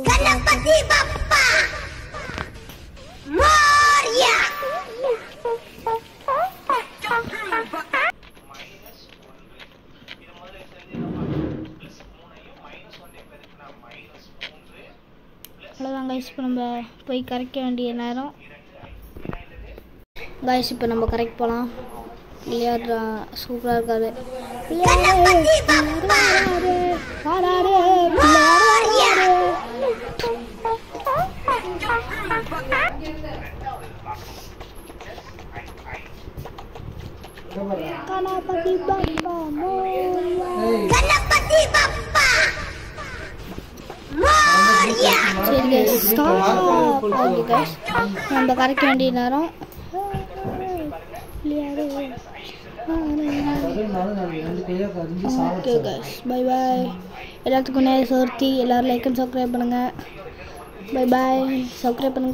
Ganapati Bappa Moria. அவ்வளோதான் guys, இப்போ நம்ம போய் கரைக்க வேண்டிய நேரம் கைஸ். இப்போ நம்ம கரைக்கு போகலாம். விளையாடுறா சூப்பராக இருக்காது. கணபதி பப்பா கணபதி பப்பா சரி கைஸ், ஸ்டாப். ஓகே கைஸ், நம்ம கரைக்க வேண்டிய நேரம். Okay guys, bye bye. எல்லாத்துக்கும் நேரம் சோர்த்தி. எல்லோரும் லைக் அண்ட் சப்ஸ்கிரைப் பண்ணுங்கள். Bye bye. சப்ஸ்கிரைப் பண்ணுங்கள்.